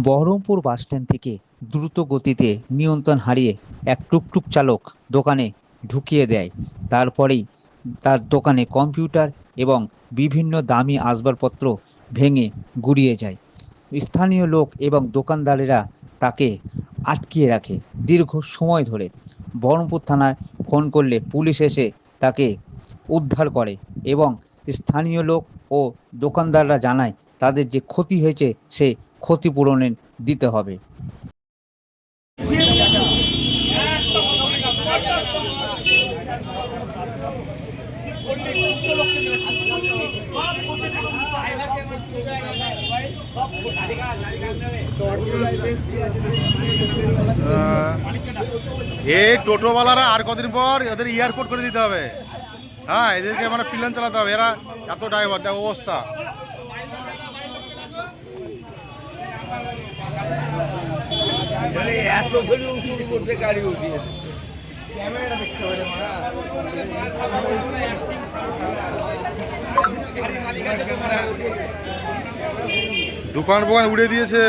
Baharampur bus stand থেকে দ্রুত গতিতে নিয়ন্ত্রণ হারিয়ে এক টুকটুক চালক দোকানে ঢুকিয়ে দেয়। তারপরেই তার দোকানে কম্পিউটার এবং বিভিন্ন দামি আসবাবপত্র ভেঙে গুড়িয়ে যায়। স্থানীয় লোক এবং দোকানদারেরা তাকে আটকিয়ে রাখে দীর্ঘ সময় ধরে। বহরমপুর থানায় ফোন করলে পুলিশ এসে তাকে উদ্ধার করে এবং স্থানীয় লোক ও দোকানদাররা জানায় তাদের যে ক্ষতি হয়েছে সে ক্ষতিপূরণের দিতে হবে। এ টোটোওয়ালারা আর কদিন পর এদের এয়ারপোর্ট করে দিতে হবে। হ্যাঁ, এদেরকে মানে প্লেন চালাতে হবে। এরা এত ড্রাইভার দেখ অবস্থা। এত করতে গাড়ি উঠিয়ে দোকান ফোকান উড়ে দিয়েছে।